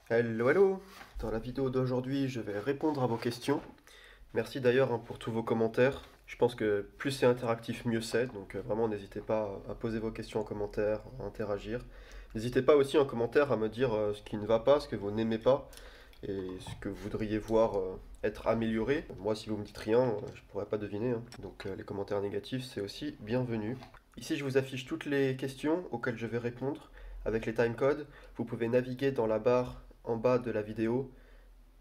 Hello, hello! Dans la vidéo d'aujourd'hui, je vais répondre à vos questions. Merci d'ailleurs pour tous vos commentaires. Je pense que plus c'est interactif, mieux c'est. Donc vraiment, n'hésitez pas à poser vos questions en commentaire, à interagir. N'hésitez pas aussi en commentaire à me dire ce qui ne va pas, ce que vous n'aimez pas et ce que vous voudriez voir être amélioré. Moi, si vous me dites rien, je pourrais pas deviner, hein. Donc les commentaires négatifs, c'est aussi bienvenu. Ici, je vous affiche toutes les questions auxquelles je vais répondre avec les timecodes. Vous pouvez naviguer dans la barre en bas de la vidéo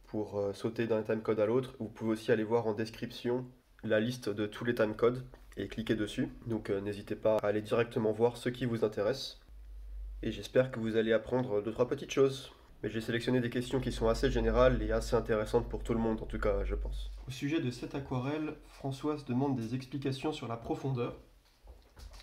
pour sauter d'un timecode à l'autre. Vous pouvez aussi aller voir en description la liste de tous les timecodes et cliquer dessus. Donc n'hésitez pas à aller directement voir ce qui vous intéresse. Et j'espère que vous allez apprendre deux trois petites choses. Mais j'ai sélectionné des questions qui sont assez générales et assez intéressantes pour tout le monde, en tout cas, je pense. Au sujet de cette aquarelle, Françoise demande des explications sur la profondeur.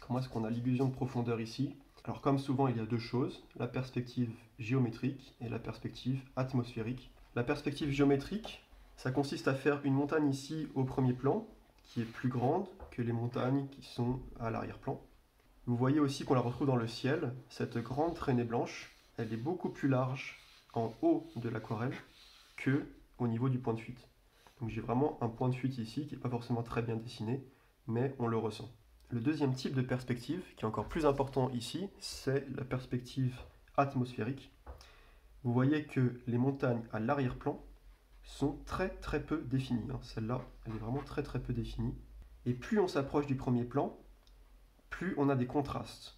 Comment est-ce qu'on a l'illusion de profondeur ici? Alors comme souvent, il y a deux choses, la perspective géométrique et la perspective atmosphérique. La perspective géométrique, ça consiste à faire une montagne ici au premier plan, qui est plus grande que les montagnes qui sont à l'arrière-plan. Vous voyez aussi qu'on la retrouve dans le ciel. Cette grande traînée blanche, elle est beaucoup plus large en haut de l'aquarelle que au niveau du point de fuite. Donc j'ai vraiment un point de fuite ici qui n'est pas forcément très bien dessiné, mais on le ressent. Le deuxième type de perspective, qui est encore plus important ici, c'est la perspective atmosphérique. Vous voyez que les montagnes à l'arrière-plan sont très peu définies, hein. Celle-là, elle est vraiment très peu définie. Et plus on s'approche du premier plan, plus on a des contrastes.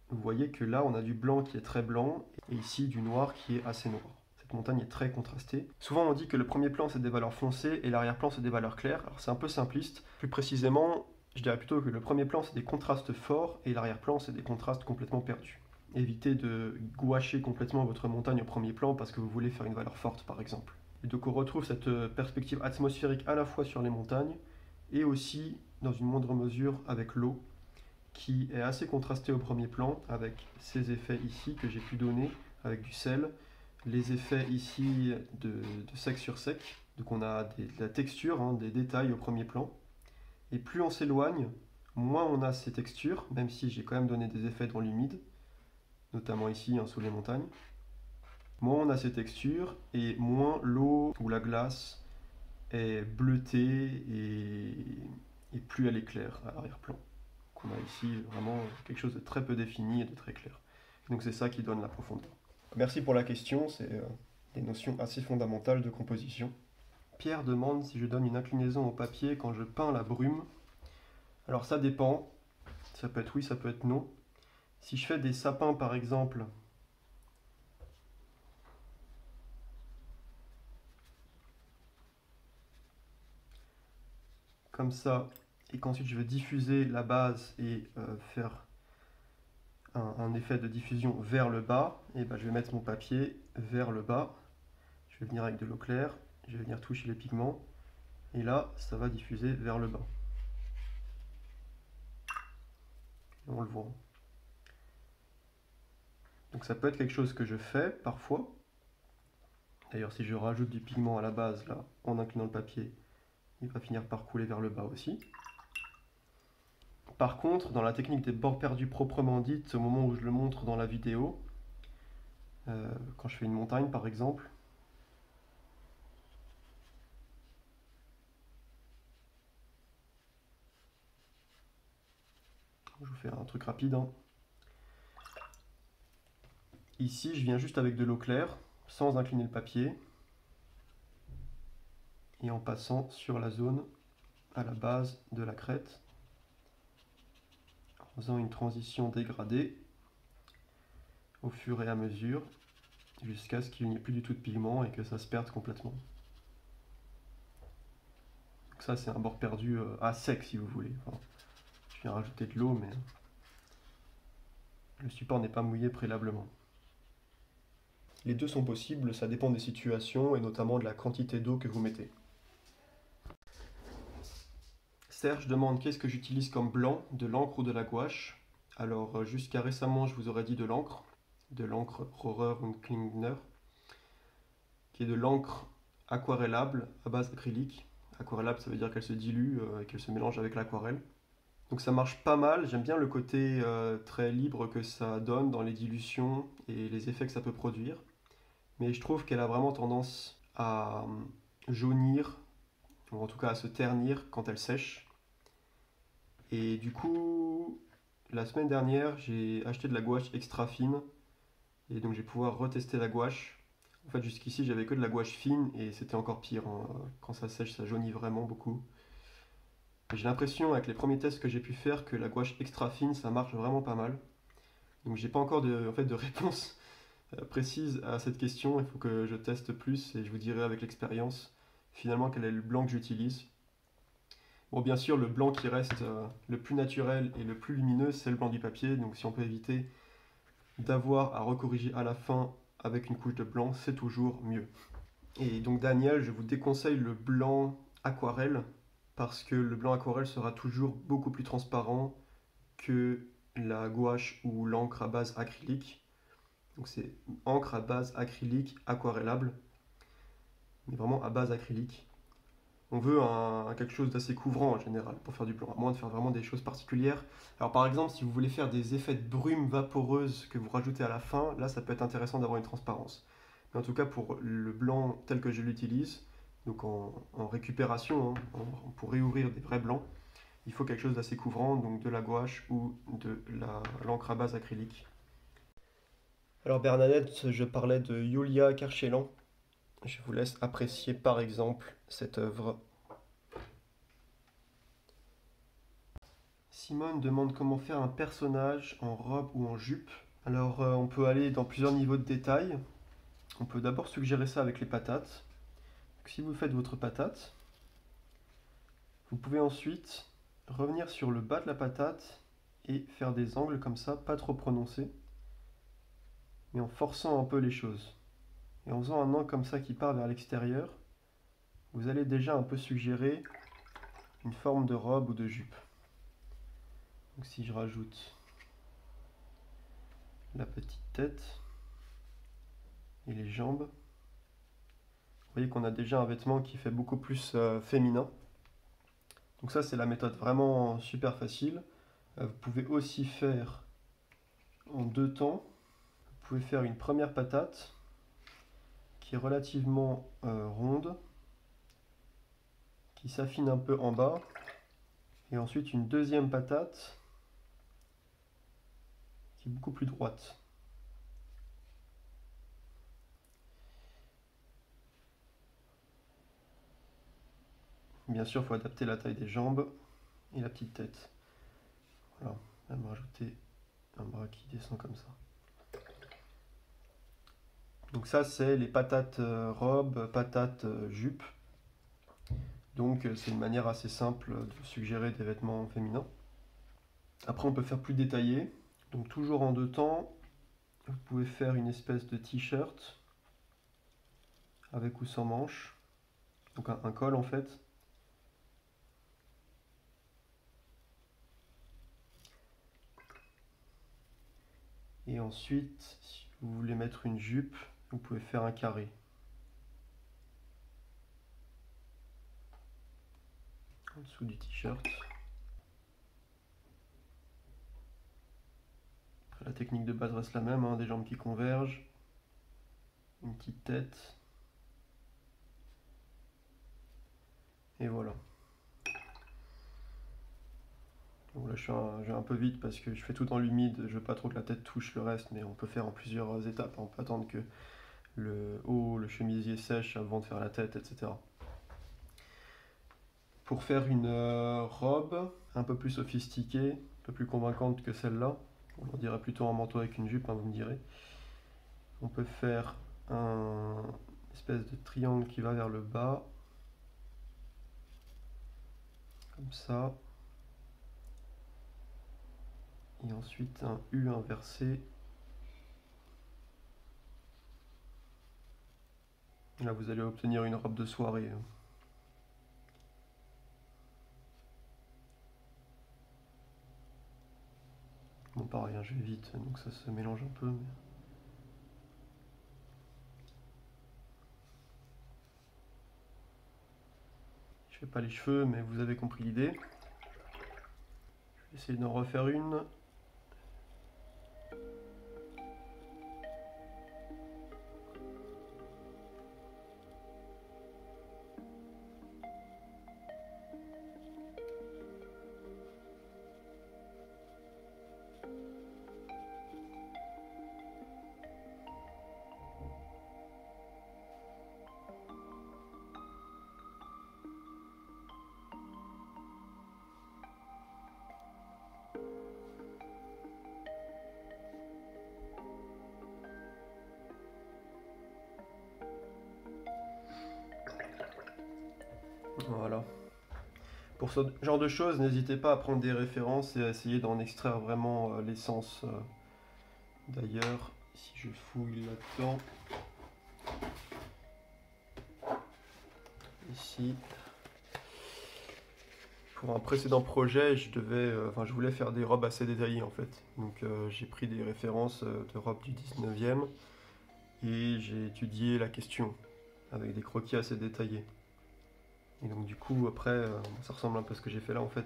Vous voyez que là, on a du blanc qui est très blanc, et ici du noir qui est assez noir. Cette montagne est très contrastée. Souvent, on dit que le premier plan, c'est des valeurs foncées, et l'arrière-plan, c'est des valeurs claires. Alors, c'est un peu simpliste. Plus précisément, je dirais plutôt que le premier plan, c'est des contrastes forts, et l'arrière-plan, c'est des contrastes complètement perdus. Évitez de gouacher complètement votre montagne au premier plan parce que vous voulez faire une valeur forte, par exemple. Et donc, on retrouve cette perspective atmosphérique à la fois sur les montagnes, et aussi, dans une moindre mesure, avec l'eau, qui est assez contrasté au premier plan avec ces effets ici que j'ai pu donner avec du sel, les effets ici de sec sur sec, donc on a de la texture, hein, des détails au premier plan, et plus on s'éloigne, moins on a ces textures, même si j'ai quand même donné des effets dans l'humide, notamment ici hein, sous les montagnes, moins on a ces textures et moins l'eau ou la glace est bleutée et plus elle est claire à l'arrière-plan. On a ici vraiment quelque chose de très peu défini et de très clair. Donc c'est ça qui donne la profondeur. Merci pour la question, c'est des notions assez fondamentales de composition. Pierre demande si je donne une inclinaison au papier quand je peins la brume. Alors ça dépend, ça peut être oui, ça peut être non. Si je fais des sapins par exemple, comme ça, et qu'ensuite je veux diffuser la base et faire un effet de diffusion vers le bas, et ben je vais mettre mon papier vers le bas. Je vais venir avec de l'eau claire, je vais venir toucher les pigments, et là, ça va diffuser vers le bas. On le voit. Donc ça peut être quelque chose que je fais parfois. D'ailleurs, si je rajoute du pigment à la base, là, en inclinant le papier, il va finir par couler vers le bas aussi. Par contre, dans la technique des bords perdus proprement dite, au moment où je le montre dans la vidéo, quand je fais une montagne par exemple, je vous fais un truc rapide, hein. Ici, je viens juste avec de l'eau claire, sans incliner le papier, et en passant sur la zone à la base de la crête, en faisant une transition dégradée au fur et à mesure, jusqu'à ce qu'il n'y ait plus du tout de pigment et que ça se perde complètement. Donc ça c'est un bord perdu à sec si vous voulez. Enfin, je viens rajouter de l'eau mais le support n'est pas mouillé préalablement. Les deux sont possibles, ça dépend des situations et notamment de la quantité d'eau que vous mettez. Serge demande qu'est-ce que j'utilise comme blanc, de l'encre ou de la gouache. Alors jusqu'à récemment je vous aurais dit de l'encre Rohrer und Klingner, qui est de l'encre aquarellable à base acrylique. Aquarellable, ça veut dire qu'elle se dilue et qu'elle se mélange avec l'aquarelle. Donc ça marche pas mal, j'aime bien le côté très libre que ça donne dans les dilutions et les effets que ça peut produire. mais je trouve qu'elle a vraiment tendance à jaunir, ou en tout cas à se ternir quand elle sèche. Et du coup, la semaine dernière, j'ai acheté de la gouache extra fine, et donc je vais pouvoir retester la gouache. En fait, jusqu'ici, j'avais que de la gouache fine, et c'était encore pire, hein. Quand ça sèche, ça jaunit vraiment beaucoup. J'ai l'impression, avec les premiers tests que j'ai pu faire, que la gouache extra fine, ça marche vraiment pas mal. Donc j'ai pas encore en fait, de réponse précise à cette question. Il faut que je teste plus et je vous dirai avec l'expérience finalement quel est le blanc que j'utilise. Bon, bien sûr, le blanc qui reste le plus naturel et le plus lumineux, c'est le blanc du papier. Donc si on peut éviter d'avoir à recorriger à la fin avec une couche de blanc, c'est toujours mieux. Et donc Daniel, je vous déconseille le blanc aquarelle parce que le blanc aquarelle sera toujours beaucoup plus transparent que la gouache ou l'encre à base acrylique. Donc c'est encre à base acrylique aquarellable, mais vraiment à base acrylique. On veut quelque chose d'assez couvrant en général pour faire du blanc, à moins de faire vraiment des choses particulières. Alors par exemple, si vous voulez faire des effets de brume vaporeuse que vous rajoutez à la fin, là ça peut être intéressant d'avoir une transparence. Mais en tout cas pour le blanc tel que je l'utilise, donc en récupération, hein, pour réouvrir des vrais blancs, il faut quelque chose d'assez couvrant, donc de la gouache ou de l'encre à base acrylique. Alors Bernadette, je parlais de Yulia Kerchelan. Je vous laisse apprécier par exemple cette œuvre. Simone demande comment faire un personnage en robe ou en jupe. Alors on peut aller dans plusieurs niveaux de détail. On peut d'abord suggérer ça avec les patates. Donc, si vous faites votre patate, vous pouvez ensuite revenir sur le bas de la patate et faire des angles comme ça, pas trop prononcés, mais en forçant un peu les choses. Et en faisant un angle comme ça qui part vers l'extérieur, vous allez déjà un peu suggérer une forme de robe ou de jupe. Donc si je rajoute la petite tête et les jambes, vous voyez qu'on a déjà un vêtement qui fait beaucoup plus féminin. Donc ça c'est la méthode vraiment super facile. Vous pouvez aussi faire en deux temps. Vous pouvez faire une première patate qui est relativement ronde, qui s'affine un peu en bas, et ensuite une deuxième patate qui est beaucoup plus droite. Bien sûr, il faut adapter la taille des jambes et la petite tête. Voilà, on va me rajouter un bras qui descend comme ça. Donc ça, c'est les patates robes, patates jupe. Donc c'est une manière assez simple de suggérer des vêtements féminins. Après, on peut faire plus détaillé. Donc toujours en deux temps, vous pouvez faire une espèce de t-shirt avec ou sans manches. Donc un col en fait. Et ensuite, si vous voulez mettre une jupe, vous pouvez faire un carré. En dessous du t-shirt. La technique de base reste la même, hein, des jambes qui convergent, une petite tête. Et voilà. Bon, là je vais un peu vite parce que je fais tout dans l'humide, je veux pas trop que la tête touche le reste, mais on peut faire en plusieurs étapes. On peut attendre que le haut, le chemisier sèche avant de faire la tête, etc. Pour faire une robe un peu plus sophistiquée, un peu plus convaincante que celle-là, on dirait plutôt un manteau avec une jupe, hein, vous me direz. On peut faire un espèce de triangle qui va vers le bas, comme ça. Et ensuite un U inversé. Là, vous allez obtenir une robe de soirée. Bon, pareil, hein, je vais vite, donc ça se mélange un peu. Je fais pas les cheveux, mais vous avez compris l'idée. Je vais essayer d'en refaire une. Voilà. Pour ce genre de choses, n'hésitez pas à prendre des références et à essayer d'en extraire vraiment l'essence. D'ailleurs, si je fouille là-dedans, ici, pour un précédent projet, je voulais faire des robes assez détaillées en fait. Donc j'ai pris des références de robes du 19e et j'ai étudié la question avec des croquis assez détaillés. Et donc du coup, après, ça ressemble un peu à ce que j'ai fait là en fait.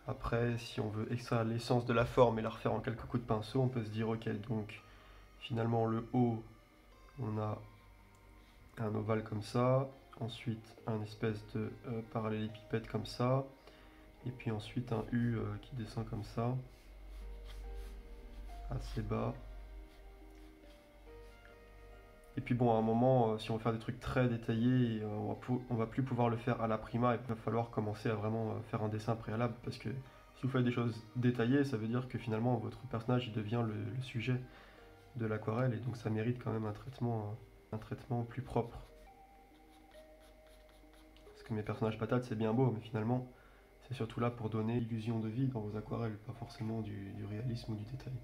Après, si on veut extraire l'essence de la forme et la refaire en quelques coups de pinceau, on peut se dire ok, donc finalement le haut, on a un ovale comme ça, ensuite un espèce de parallélépipède comme ça, et puis ensuite un U qui descend comme ça, assez bas. Et puis bon, à un moment, si on veut faire des trucs très détaillés, on va plus pouvoir le faire à la prima, il va falloir commencer à vraiment faire un dessin préalable, parce que si vous faites des choses détaillées, ça veut dire que finalement votre personnage il devient le sujet de l'aquarelle, et donc ça mérite quand même un traitement plus propre. Parce que mes personnages patates c'est bien beau, mais finalement c'est surtout là pour donner l'illusion de vie dans vos aquarelles, pas forcément du réalisme ou du détail.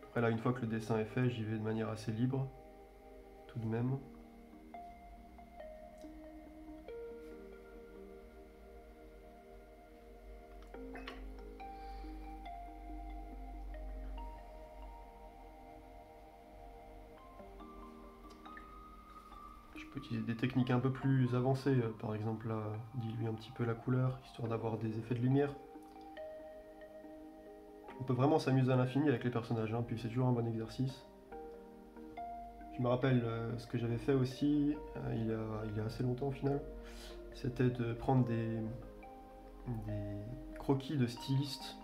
Après là, une fois que le dessin est fait, j'y vais de manière assez libre, tout de même. Je peux utiliser des techniques un peu plus avancées, par exemple là, diluer un petit peu la couleur, histoire d'avoir des effets de lumière. On peut vraiment s'amuser à l'infini avec les personnages, hein, puis c'est toujours un bon exercice. Je me rappelle ce que j'avais fait aussi, il y a assez longtemps au final, c'était de prendre des croquis de stylistes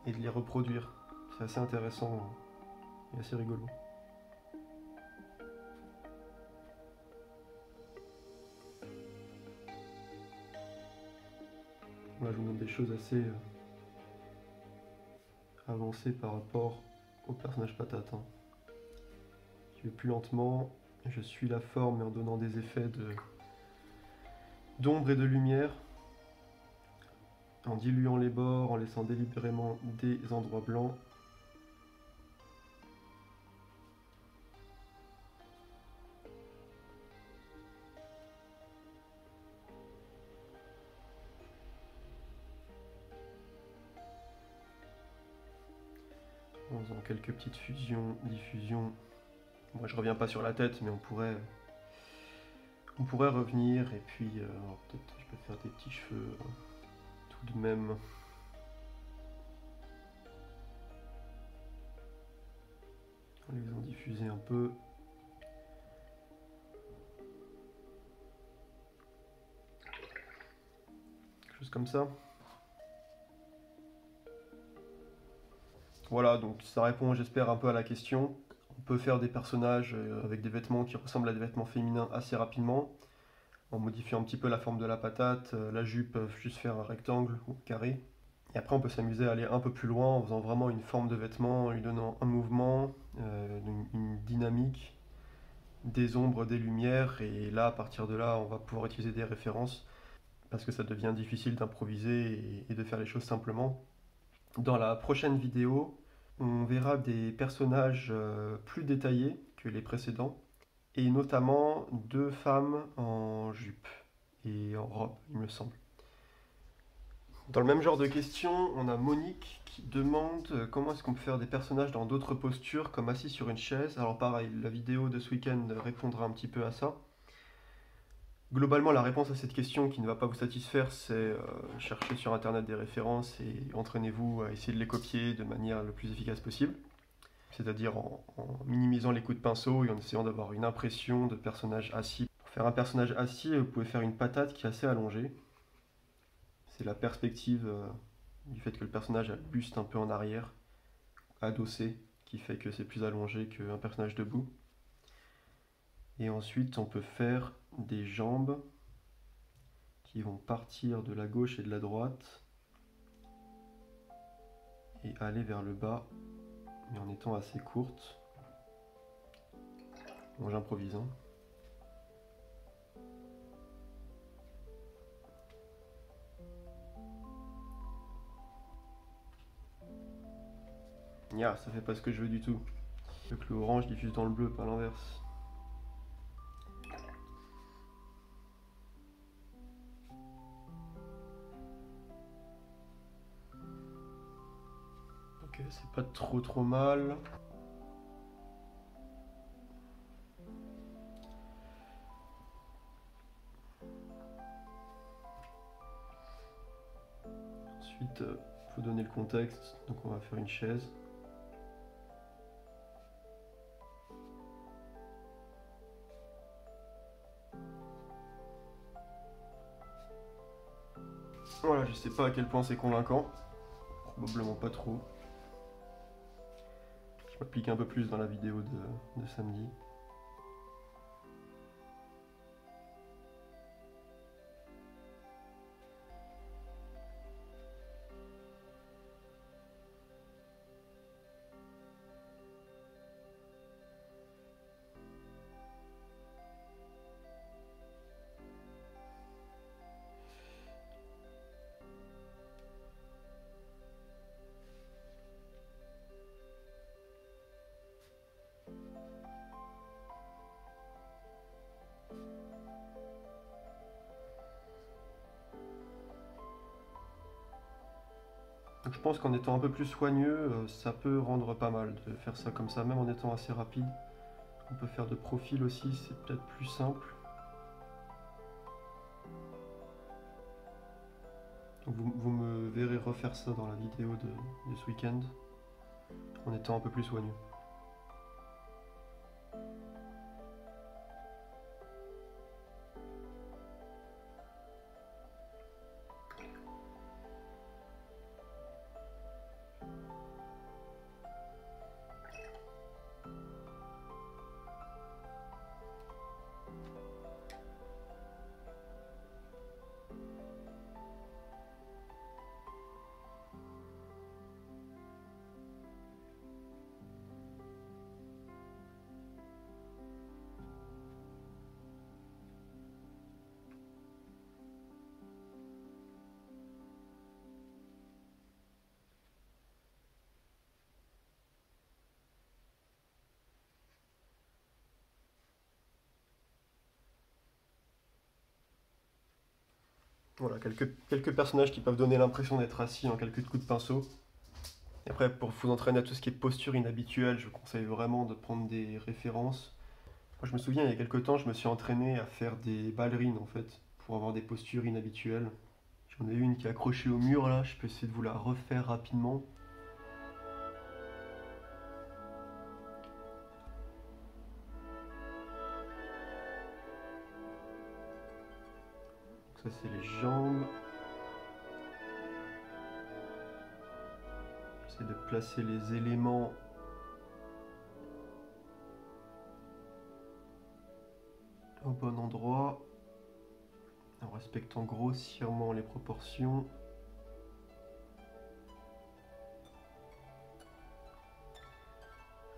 et de les reproduire. C'est assez intéressant et assez rigolo. Là, je vous montre des choses assez avancées par rapport au personnage patate. Hein. Je vais plus lentement, je suis la forme en donnant des effets d'ombre et de lumière, en diluant les bords, en laissant délibérément des endroits blancs. En faisant quelques petites fusions, diffusions. Moi je reviens pas sur la tête, mais on pourrait revenir, et puis peut-être je peux faire des petits cheveux tout de même. En les faisant diffuser un peu. Quelque chose comme ça. Voilà, donc ça répond, j'espère, un peu à la question. On peut faire des personnages avec des vêtements qui ressemblent à des vêtements féminins assez rapidement, en modifiant un petit peu la forme de la patate. La jupe peut juste faire un rectangle ou un carré. Et après, on peut s'amuser à aller un peu plus loin en faisant vraiment une forme de vêtement, en lui donnant un mouvement, une dynamique, des ombres, des lumières. Et là, à partir de là, on va pouvoir utiliser des références parce que ça devient difficile d'improviser et de faire les choses simplement. Dans la prochaine vidéo, on verra des personnages plus détaillés que les précédents, et notamment deux femmes en jupe et en robe, il me semble. Dans le même genre de questions, on a Monique qui demande comment est-ce qu'on peut faire des personnages dans d'autres postures, comme assis sur une chaise. Alors pareil, la vidéo de ce week-end répondra un petit peu à ça. Globalement, la réponse à cette question qui ne va pas vous satisfaire, c'est chercher sur internet des références et entraînez-vous à essayer de les copier de manière le plus efficace possible. C'est-à-dire en minimisant les coups de pinceau et en essayant d'avoir une impression de personnage assis. Pour faire un personnage assis, vous pouvez faire une patate qui est assez allongée. C'est la perspective du fait que le personnage a le buste un peu en arrière, adossé, qui fait que c'est plus allongé qu'un personnage debout. Et ensuite, on peut faire des jambes qui vont partir de la gauche et de la droite et aller vers le bas, mais en étant assez courte. Bon, j'improvise, hein. Ya, ça fait pas ce que je veux du tout. Je veux que le orange diffuse dans le bleu, pas l'inverse. Ok, c'est pas trop mal. Ensuite, faut donner le contexte, donc on va faire une chaise. Voilà, je sais pas à quel point c'est convaincant. Probablement pas trop. Je m'applique un peu plus dans la vidéo de samedi. Donc je pense qu'en étant un peu plus soigneux, ça peut rendre pas mal de faire ça comme ça, même en étant assez rapide. On peut faire de profil aussi, c'est peut-être plus simple. Donc vous me verrez refaire ça dans la vidéo de ce week-end, en étant un peu plus soigneux. Voilà, quelques personnages qui peuvent donner l'impression d'être assis en quelques coups de pinceau. Et après, pour vous entraîner à tout ce qui est posture inhabituelle, je vous conseille vraiment de prendre des références. Moi, je me souviens, il y a quelques temps, je me suis entraîné à faire des ballerines, en fait, pour avoir des postures inhabituelles. J'en ai une qui est accrochée au mur, là, je peux essayer de vous la refaire rapidement. Donc ça, c'est les jambes. J'essaie de placer les éléments au bon endroit, en respectant grossièrement les proportions.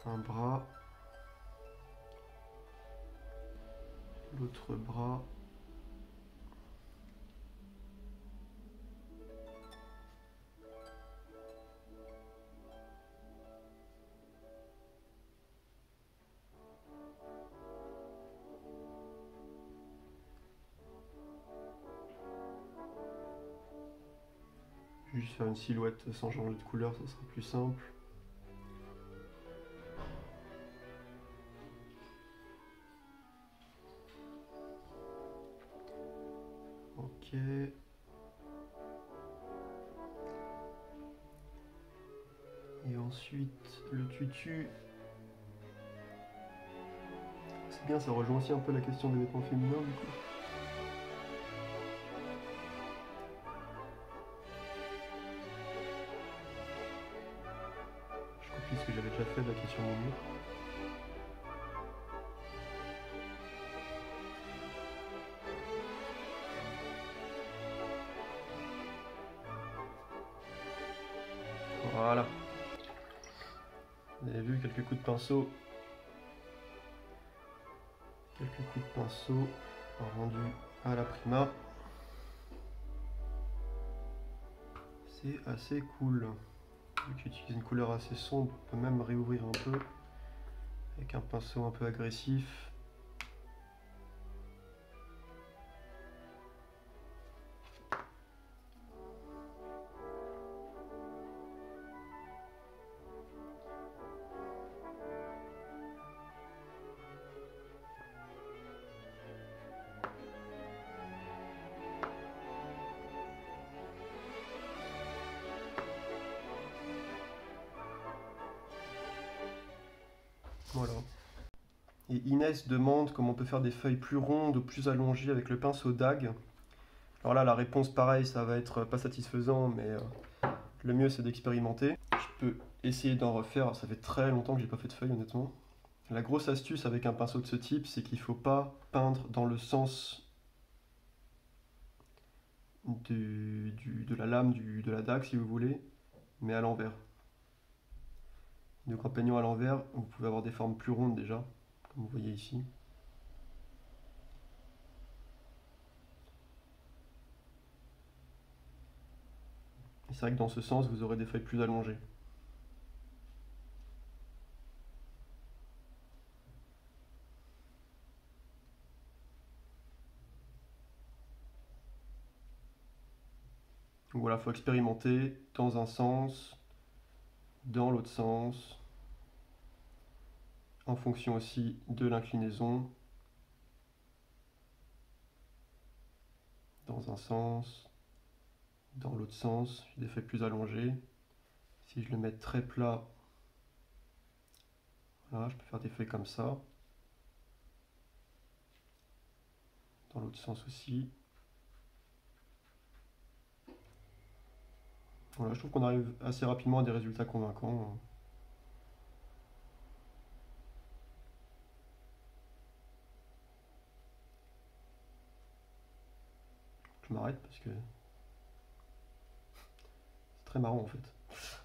Un bras, l'autre bras. Juste faire une silhouette sans changer de couleur, ça sera plus simple. Ok. Et ensuite, le tutu. C'est bien, ça rejoint aussi un peu la question des vêtements féminins du coup. Je copie ce que j'avais déjà fait de la question de mon mur. Voilà. Vous avez vu quelques coups de pinceau. Quelques coups de pinceau rendus à la prima. C'est assez cool. Vu que j'utilise une couleur assez sombre, on peut même réouvrir un peu avec un pinceau un peu agressif. Voilà. Et Inès demande comment on peut faire des feuilles plus rondes ou plus allongées avec le pinceau dague. Alors là, la réponse, pareil, ça va être pas satisfaisant, mais le mieux c'est d'expérimenter. Je peux essayer d'en refaire, ça fait très longtemps que j'ai pas fait de feuilles, honnêtement. La grosse astuce avec un pinceau de ce type, c'est qu'il ne faut pas peindre dans le sens de la lame de la dague, si vous voulez, mais à l'envers. Donc en peignant à l'envers, vous pouvez avoir des formes plus rondes déjà, comme vous voyez ici. Et c'est vrai que dans ce sens, vous aurez des feuilles plus allongées. Donc voilà, il faut expérimenter dans un sens, dans l'autre sens, en fonction aussi de l'inclinaison, dans un sens, dans l'autre sens, des feuilles plus allongées. Si je le mets très plat, voilà, je peux faire des feuilles comme ça. Dans l'autre sens aussi. Voilà, je trouve qu'on arrive assez rapidement à des résultats convaincants. Je m'arrête parce que c'est très marrant en fait.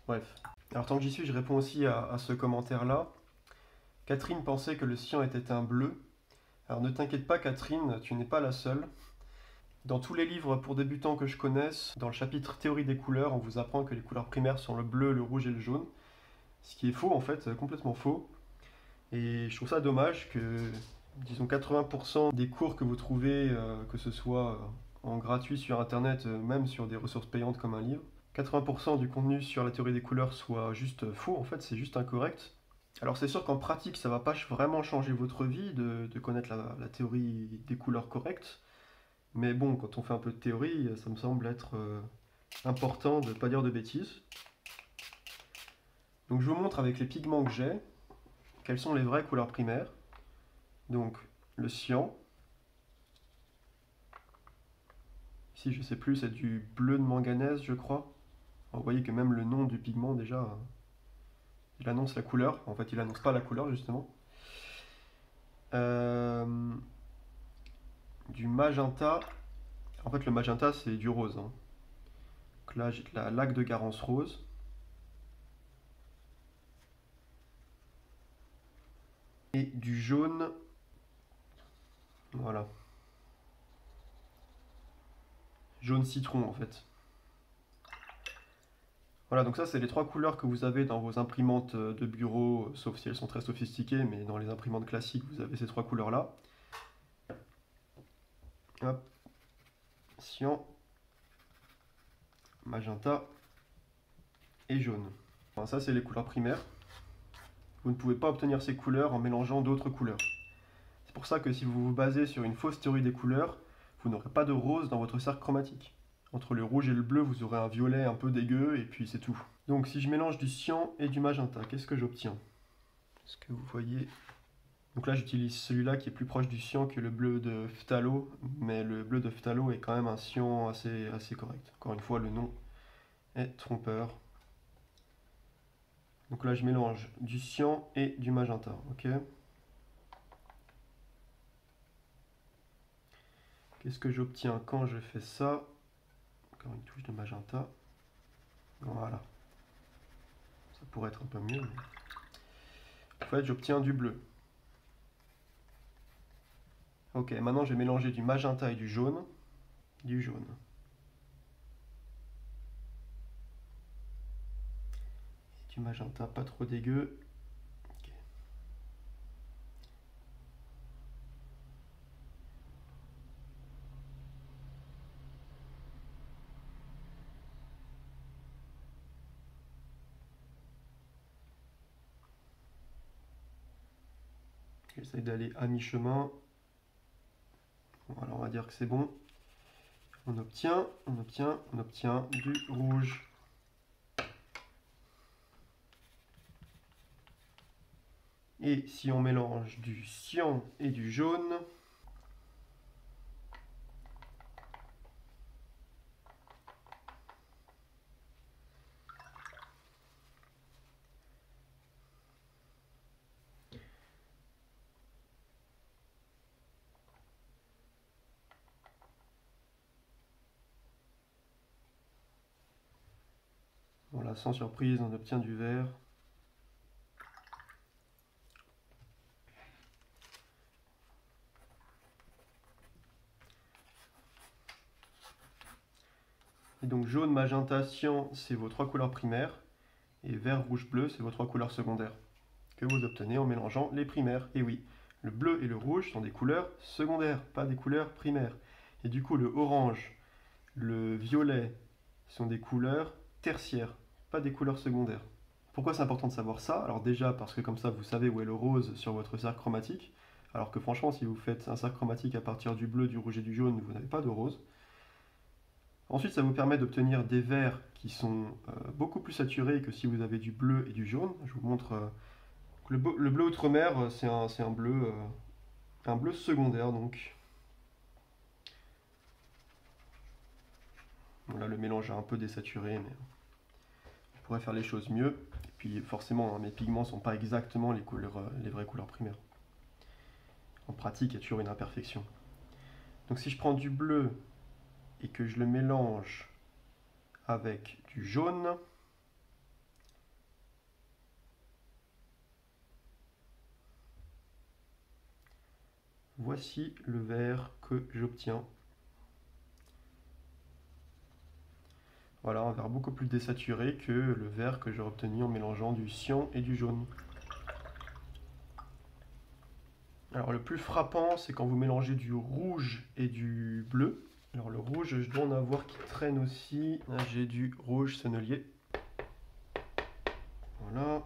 Bref. Alors tant que j'y suis, je réponds aussi à ce commentaire-là. Catherine pensait que le cyan était un bleu. Alors ne t'inquiète pas Catherine, tu n'es pas la seule. Dans tous les livres pour débutants que je connaisse, dans le chapitre théorie des couleurs, on vous apprend que les couleurs primaires sont le bleu, le rouge et le jaune. Ce qui est faux en fait, complètement faux. Et je trouve ça dommage que, disons 80% des cours que vous trouvez, que ce soit en gratuit sur internet, même sur des ressources payantes comme un livre, 80% du contenu sur la théorie des couleurs soit juste faux, en fait, c'est juste incorrect. Alors c'est sûr qu'en pratique, ça va pas vraiment changer votre vie de connaître la théorie des couleurs correctes, mais bon, quand on fait un peu de théorie, ça me semble être important de ne pas dire de bêtises. Donc je vous montre avec les pigments que j'ai, quelles sont les vraies couleurs primaires. Donc le cyan, ici je sais plus, c'est du bleu de manganèse je crois. Alors, vous voyez que même le nom du pigment déjà, il annonce la couleur, en fait il annonce pas la couleur justement. Euh, du magenta, en fait le magenta c'est du rose. Hein. Donc là j'ai de la laque de Garance rose. Et du jaune, voilà. Jaune citron en fait. Voilà, donc ça c'est les trois couleurs que vous avez dans vos imprimantes de bureau, sauf si elles sont très sophistiquées, mais dans les imprimantes classiques vous avez ces trois couleurs-là. Hop, cyan, magenta et jaune. Enfin, ça c'est les couleurs primaires. Vous ne pouvez pas obtenir ces couleurs en mélangeant d'autres couleurs. C'est pour ça que si vous vous basez sur une fausse théorie des couleurs, vous n'aurez pas de rose dans votre cercle chromatique. Entre le rouge et le bleu, vous aurez un violet un peu dégueu et puis c'est tout. Donc si je mélange du cyan et du magenta, qu'est-ce que j'obtiens? Est-ce que vous voyez? Donc là j'utilise celui-là qui est plus proche du cyan que le bleu de phthalo, mais le bleu de phthalo est quand même un cyan assez correct. Encore une fois, le nom est trompeur. Donc là je mélange du cyan et du magenta, ok? Qu'est-ce que j'obtiens quand je fais ça? Encore une touche de magenta. Voilà. Ça pourrait être un peu mieux. En fait, j'obtiens du bleu. Ok, maintenant je vais mélanger du magenta et du jaune. Du jaune. Du magenta, pas trop dégueu. Okay. J'essaye d'aller à mi-chemin. Voilà, on va dire que c'est bon. On obtient du rouge. Et si on mélange du cyan et du jaune, voilà, sans surprise, on obtient du vert. Et donc jaune, magenta, cyan, c'est vos trois couleurs primaires. Et vert, rouge, bleu, c'est vos trois couleurs secondaires que vous obtenez en mélangeant les primaires. Et oui, le bleu et le rouge sont des couleurs secondaires, pas des couleurs primaires. Et du coup, le orange, le violet sont des couleurs tertiaires, pas des couleurs secondaires. Pourquoi c'est important de savoir ça? Alors déjà, parce que comme ça, vous savez où est le rose sur votre cercle chromatique. Alors que franchement, si vous faites un cercle chromatique à partir du bleu, du rouge et du jaune, vous n'avez pas de rose. Ensuite, ça vous permet d'obtenir des verts qui sont beaucoup plus saturés que si vous avez du bleu et du jaune. Je vous montre le bleu outre-mer, c'est un bleu secondaire donc. Voilà, le mélange est un peu désaturé, mais je pourrais faire les choses mieux. Et puis forcément, hein, mes pigments ne sont pas exactement les vraies couleurs primaires. En pratique, il y a toujours une imperfection. Donc si je prends du bleu et que je le mélange avec du jaune, voici le vert que j'obtiens. Voilà, un vert beaucoup plus désaturé que le vert que j'ai obtenu en mélangeant du cyan et du jaune. Alors le plus frappant, c'est quand vous mélangez du rouge et du bleu. Alors le rouge, je dois en avoir qui traîne aussi. Là, j'ai du rouge sennelier. Voilà.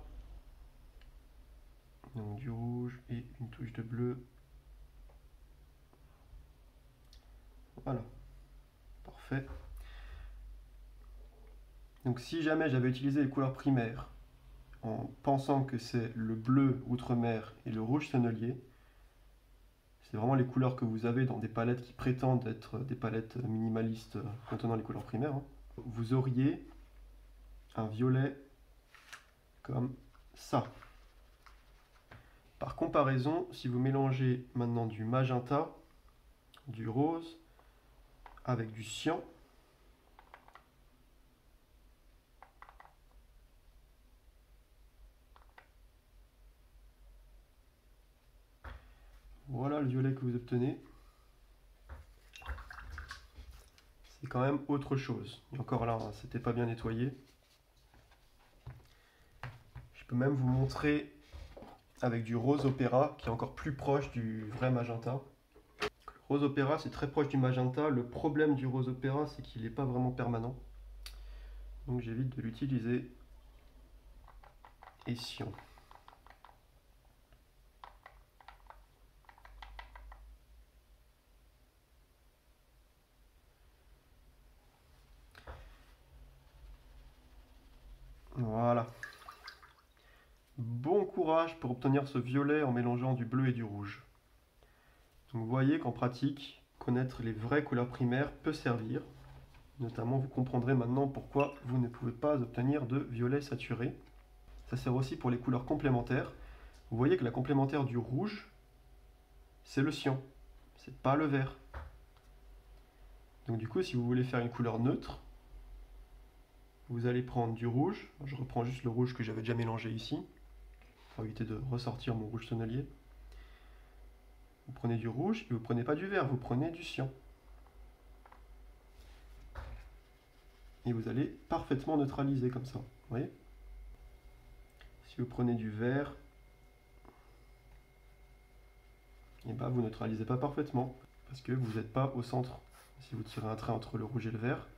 Donc du rouge et une touche de bleu. Voilà. Parfait. Donc si jamais j'avais utilisé les couleurs primaires en pensant que c'est le bleu outre-mer et le rouge sennelier, c'est vraiment les couleurs que vous avez dans des palettes qui prétendent être des palettes minimalistes contenant les couleurs primaires, hein. Vous auriez un violet comme ça. Par comparaison, si vous mélangez maintenant du magenta, du rose, avec du cyan, voilà le violet que vous obtenez. C'est quand même autre chose. Et encore là, hein, c'était pas bien nettoyé. Je peux même vous montrer avec du rose opéra, qui est encore plus proche du vrai magenta. Le rose opéra, c'est très proche du magenta. Le problème du rose opéra, c'est qu'il n'est pas vraiment permanent. Donc j'évite de l'utiliser. Et cyan. Voilà. Bon courage pour obtenir ce violet en mélangeant du bleu et du rouge. Donc vous voyez qu'en pratique, connaître les vraies couleurs primaires peut servir. Notamment, vous comprendrez maintenant pourquoi vous ne pouvez pas obtenir de violet saturé. Ça sert aussi pour les couleurs complémentaires. Vous voyez que la complémentaire du rouge, c'est le cyan, c'est pas le vert. Donc du coup, si vous voulez faire une couleur neutre, Vous allez prendre du rouge. Je reprends juste le rouge que j'avais déjà mélangé ici, pour éviter de ressortir mon rouge tonnelier. Vous prenez du rouge et vous prenez pas du vert, vous prenez du cyan. Et vous allez parfaitement neutraliser comme ça. Vous voyez? Si vous prenez du vert, et ben vous neutralisez pas parfaitement parce que vous n'êtes pas au centre. Si vous tirez un trait entre le rouge et le vert,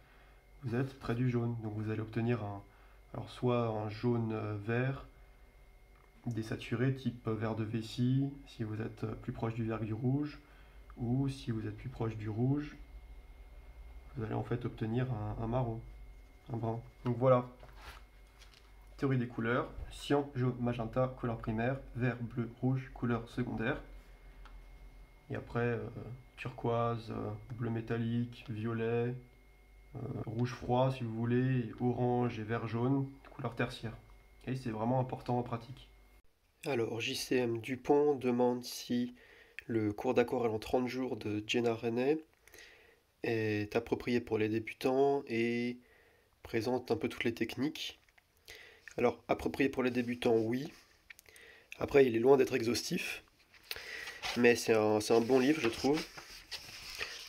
vous êtes près du jaune. Donc vous allez obtenir alors soit un jaune vert désaturé type vert de vessie, si vous êtes plus proche du vert que du rouge, ou si vous êtes plus proche du rouge, vous allez en fait obtenir un marron, un brun. Donc voilà, théorie des couleurs, cyan, jaune, magenta, couleur primaire, vert, bleu, rouge, couleur secondaire. Et après, turquoise, bleu métallique, violet, rouge froid si vous voulez, et orange et vert jaune, couleur tertiaire. Et c'est vraiment important en pratique. Alors, JCM Dupont demande si le cours d'aquarelle en 30 jours de Jenna René est approprié pour les débutants et présente un peu toutes les techniques. Alors, approprié pour les débutants, oui. Après, il est loin d'être exhaustif, mais c'est un bon livre, je trouve.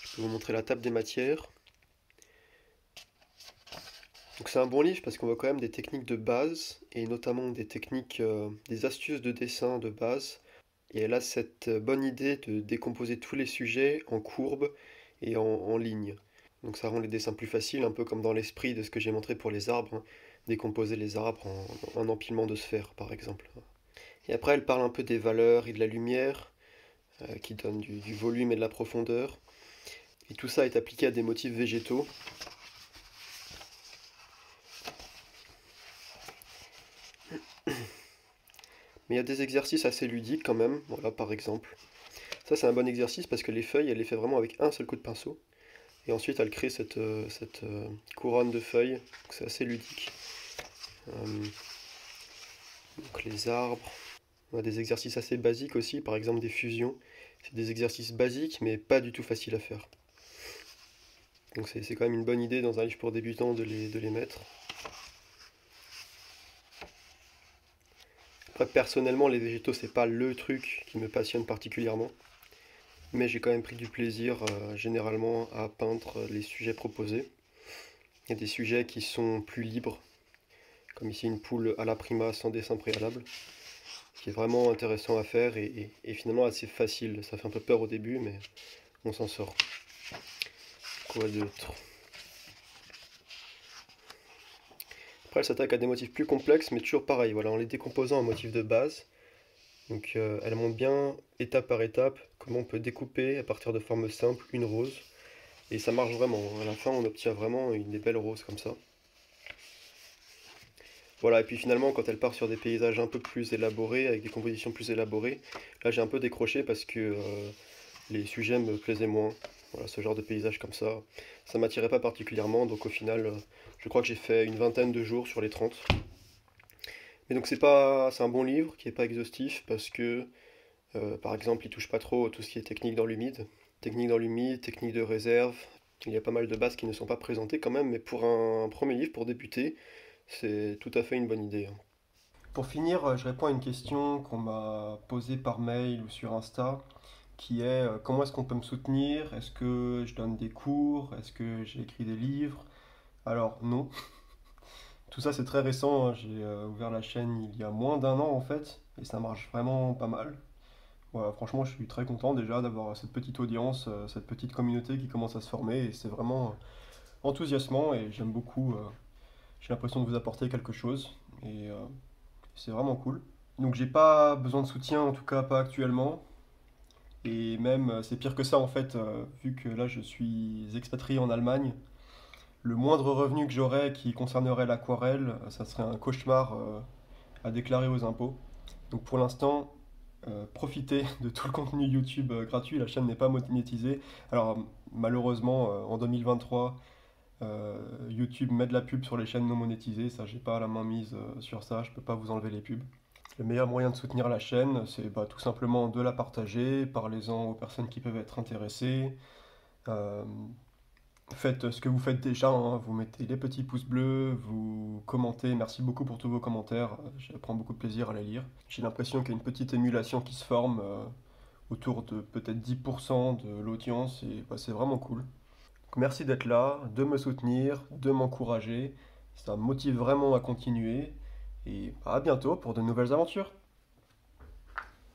Je peux vous montrer la table des matières. Donc c'est un bon livre parce qu'on voit quand même des techniques de base, et notamment des techniques, des astuces de dessin de base. Et elle a cette bonne idée de décomposer tous les sujets en courbes et en lignes. Donc ça rend les dessins plus faciles, un peu comme dans l'esprit de ce que j'ai montré pour les arbres, hein. Décomposer les arbres en un empilement de sphères, par exemple. Et après, elle parle un peu des valeurs et de la lumière, qui donnent du volume et de la profondeur. Et tout ça est appliqué à des motifs végétaux. Mais il y a des exercices assez ludiques quand même. Voilà, par exemple. Ça, c'est un bon exercice parce que les feuilles, elle les fait vraiment avec un seul coup de pinceau. Et ensuite, elle crée cette couronne de feuilles. C'est assez ludique. Donc les arbres. On a des exercices assez basiques aussi, par exemple des fusions. C'est des exercices basiques, mais pas du tout faciles à faire. Donc c'est quand même une bonne idée dans un livre pour débutants de les mettre. Après, personnellement, les végétaux, c'est pas le truc qui me passionne particulièrement. Mais j'ai quand même pris du plaisir, généralement, à peindre les sujets proposés. Il y a des sujets qui sont plus libres, comme ici une poule à la prima sans dessin préalable, qui est vraiment intéressant à faire et finalement assez facile. Ça fait un peu peur au début, mais on s'en sort. Quoi d'autre? Après, elle s'attaque à des motifs plus complexes, mais toujours pareil, voilà, en les décomposant en motifs de base. Donc elle montre bien, étape par étape, comment on peut découper à partir de formes simples une rose. Et ça marche vraiment. À la fin, on obtient vraiment des belles roses comme ça. Voilà, et puis finalement, quand elle part sur des paysages un peu plus élaborés, avec des compositions plus élaborées, là j'ai un peu décroché parce que les sujets me plaisaient moins. Voilà, ce genre de paysage comme ça m'attirait pas particulièrement, donc au final, je crois que j'ai fait une vingtaine de jours sur les 30. Mais donc c'est un bon livre qui est pas exhaustif parce que, par exemple, il touche pas trop tout ce qui est technique dans l'humide. Technique dans l'humide, technique de réserve, il y a pas mal de bases qui ne sont pas présentées quand même, mais pour un premier livre, pour débuter, c'est tout à fait une bonne idée, hein. Pour finir, je réponds à une question qu'on m'a posée par mail ou sur Insta, qui est comment est-ce qu'on peut me soutenir? Est-ce que je donne des cours? Est-ce que j'ai écrit des livres? Alors non, tout ça c'est très récent, hein. J'ai ouvert la chaîne il y a moins d'un an en fait, et ça marche vraiment pas mal. Voilà, franchement, je suis très content déjà d'avoir cette petite audience, cette petite communauté qui commence à se former, et c'est vraiment enthousiasmant, et j'aime beaucoup, j'ai l'impression de vous apporter quelque chose, et c'est vraiment cool. Donc j'ai pas besoin de soutien, en tout cas pas actuellement, et même c'est pire que ça en fait, vu que là je suis expatrié en Allemagne. Le moindre revenu que j'aurais qui concernerait l'aquarelle, ça serait un cauchemar à déclarer aux impôts. Donc pour l'instant, profitez de tout le contenu YouTube gratuit, la chaîne n'est pas monétisée. Alors malheureusement, en 2023, YouTube met de la pub sur les chaînes non monétisées, ça j'ai pas la main mise sur ça, je peux pas vous enlever les pubs. Le meilleur moyen de soutenir la chaîne, c'est tout simplement de la partager, parlez-en aux personnes qui peuvent être intéressées. Euh, Faites ce que vous faites déjà, hein, vous mettez les petits pouces bleus, vous commentez, merci beaucoup pour tous vos commentaires, je prends beaucoup de plaisir à les lire. J'ai l'impression qu'il y a une petite émulation qui se forme autour de peut-être 10% de l'audience et bah, c'est vraiment cool. Donc, merci d'être là, de me soutenir, de m'encourager, ça me motive vraiment à continuer et à bientôt pour de nouvelles aventures.